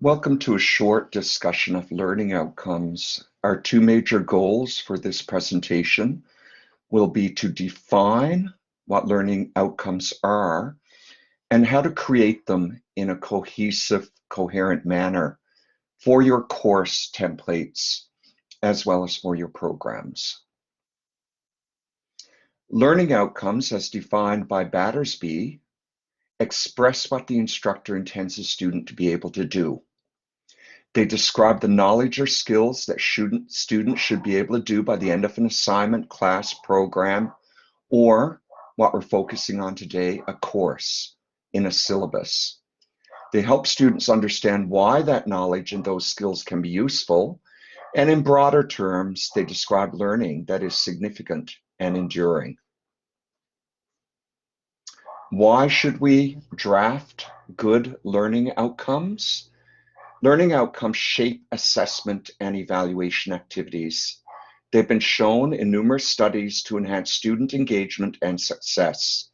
Welcome to a short discussion of learning outcomes. Our two major goals for this presentation will be to define what learning outcomes are and how to create them in a cohesive, coherent manner for your course templates as well as for your programs. Learning outcomes, as defined by Battersby, express what the instructor intends a student to be able to do. They describe the knowledge or skills that students should be able to do by the end of an assignment, class, program, or what we're focusing on today, a course in a syllabus. They help students understand why that knowledge and those skills can be useful. And in broader terms, they describe learning that is significant and enduring. Why should we draft good learning outcomes? Learning outcomes shape assessment and evaluation activities. They've been shown in numerous studies to enhance student engagement and success.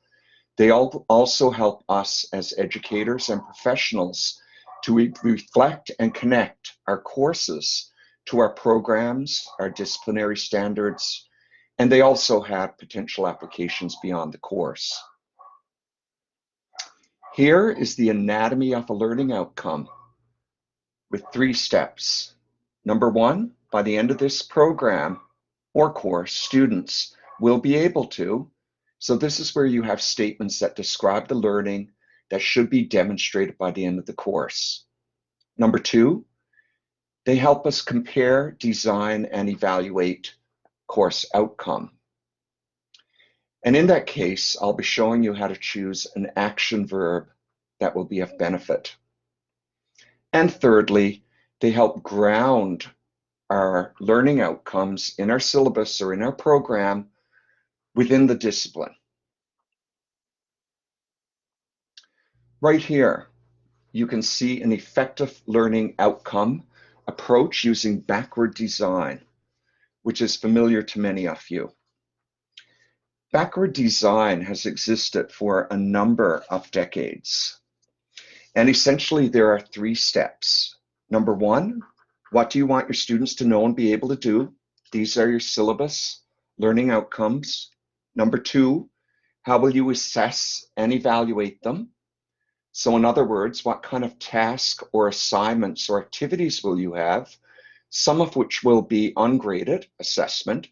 They also help us as educators and professionals to reflect and connect our courses to our programs, our disciplinary standards, and they also have potential applications beyond the course. Here is the anatomy of a learning outcome with 3 steps. Number 1, by the end of this program or course, students will be able to, so this is where you have statements that describe the learning that should be demonstrated by the end of the course. Number 2, they help us compare, design, and evaluate course outcome. And in that case, I'll be showing you how to choose an action verb that will be of benefit. And thirdly, they help ground our learning outcomes in our syllabus or in our program within the discipline. Right here, you can see an effective learning outcome approach using backward design, which is familiar to many of you. Backward design has existed for a number of decades. And essentially, there are 3 steps. Number 1, what do you want your students to know and be able to do? These are your syllabus learning outcomes. Number 2, how will you assess and evaluate them? So in other words, what kind of tasks or assignments or activities will you have? Some of which will be ungraded, assessment,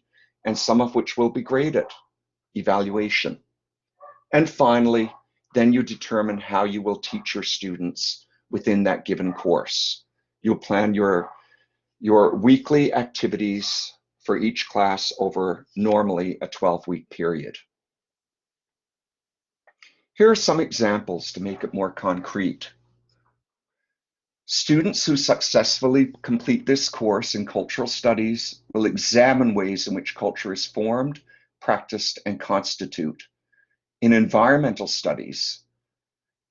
and some of which will be graded, evaluation. And finally, then you determine how you will teach your students within that given course. You'll plan your weekly activities for each class over normally a 12-week period. Here are some examples to make it more concrete. Students who successfully complete this course in cultural studies will examine ways in which culture is formed, practiced, and constitute. In environmental studies,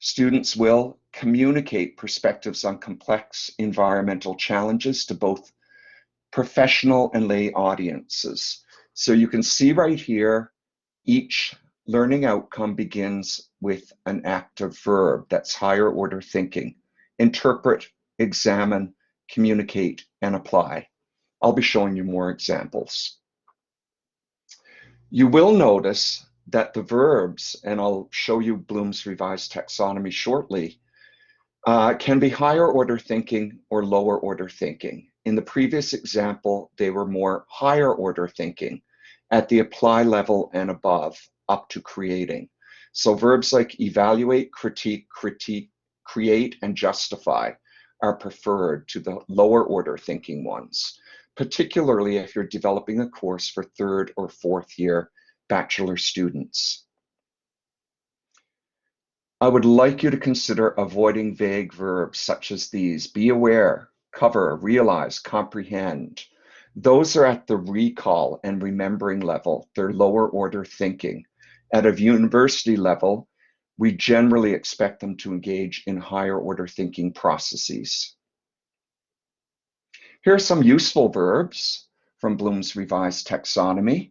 students will communicate perspectives on complex environmental challenges to both professional and lay audiences. So you can see right here, each learning outcome begins with an active verb that's higher order thinking. Interpret, examine, communicate, and apply. I'll be showing you more examples. You will notice that the verbs, and I'll show you Bloom's revised taxonomy shortly, can be higher order thinking or lower order thinking. In the previous example, they were more higher order thinking at the apply level and above, up to creating. So verbs like evaluate, critique, create, and justify are preferred to the lower order thinking ones, particularly if you're developing a course for 3rd or 4th year bachelor students. I would like you to consider avoiding vague verbs such as these: be aware, cover, realize, comprehend. Those are at the recall and remembering level. They're lower order thinking. At a university level, we generally expect them to engage in higher order thinking processes. Here are some useful verbs from Bloom's revised taxonomy.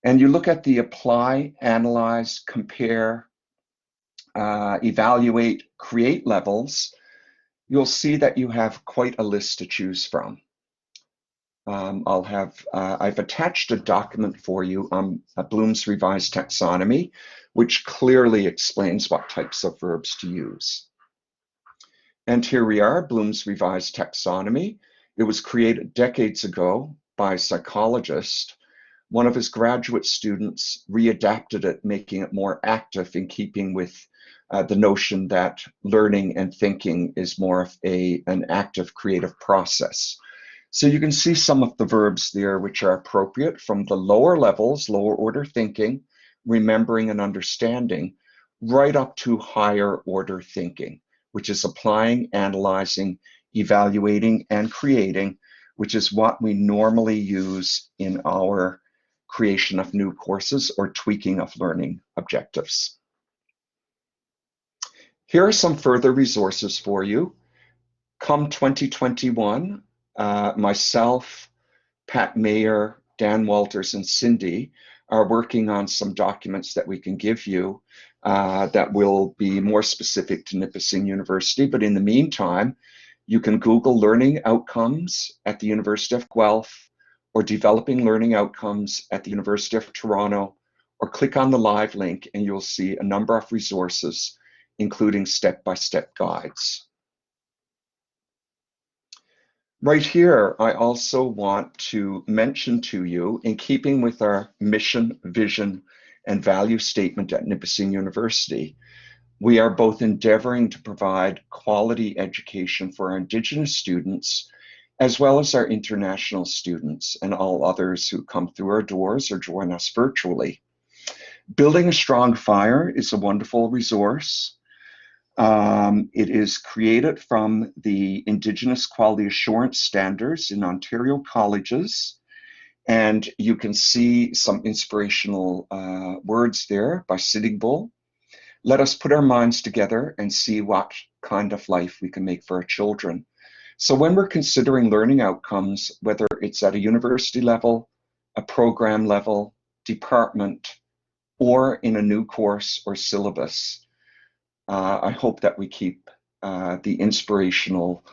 And you look at the apply, analyze, compare, evaluate, create levels. you'll see that you have quite a list to choose from. I've attached a document for you on Bloom's Revised Taxonomy, which clearly explains what types of verbs to use. And here we are, Bloom's Revised Taxonomy. It was created decades ago by a psychologist. One of his graduate students readapted it, making it more active in keeping with the notion that learning and thinking is more of an active creative process. So you can see some of the verbs there which are appropriate from the lower levels, lower order thinking, remembering and understanding, right up to higher order thinking, which is applying, analyzing, evaluating, and creating, which is what we normally use in our creation of new courses or tweaking of learning objectives. Here are some further resources for you. Come 2021, myself, Pat Mayer, Dan Walters, and Cindy are working on some documents that we can give you that will be more specific to Nipissing University. But in the meantime, you can Google learning outcomes at the University of Guelph or developing learning outcomes at the University of Toronto, or click on the live link and you'll see a number of resources, including step-by-step guides. Right here, I also want to mention to you, in keeping with our mission, vision, and value statement at Nipissing University, we are both endeavoring to provide quality education for our Indigenous students, as well as our international students and all others who come through our doors or join us virtually. Building a Strong Fire is a wonderful resource. It is created from the Indigenous Quality Assurance Standards in Ontario colleges, and you can see some inspirational words there by Sitting Bull. Let us put our minds together and see what kind of life we can make for our children. So when we're considering learning outcomes, whether it's at a university level, a program level, department, or in a new course or syllabus, I hope that we keep the inspirational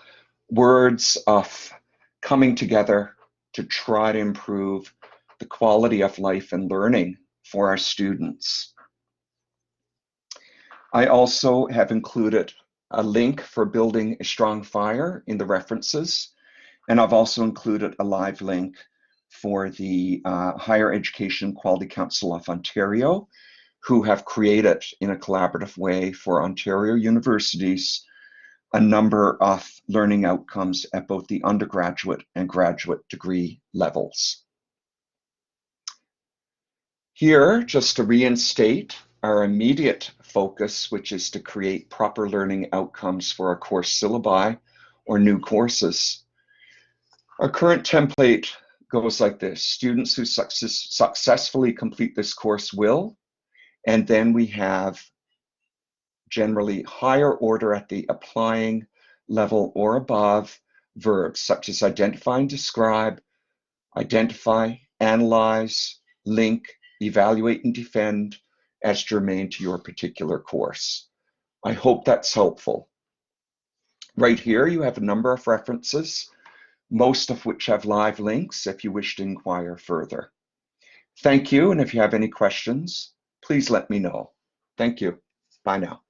words of coming together to try to improve the quality of life and learning for our students. I also have included a link for Building a Strong Fire in the references, and I've also included a live link for the Higher Education Quality Council of Ontario, who have created in a collaborative way for Ontario universities a number of learning outcomes at both the undergraduate and graduate degree levels. Here, just to reinstate our immediate focus, which is to create proper learning outcomes for our course syllabi or new courses. Our current template goes like this: students who successfully complete this course will, and then we have generally higher order at the applying level or above verbs such as identify and describe, identify, analyze, link, evaluate, and defend as germane to your particular course. I hope that's helpful. Right here, you have a number of references, most of which have live links if you wish to inquire further. Thank you, and if you have any questions, please let me know. Thank you. Bye now.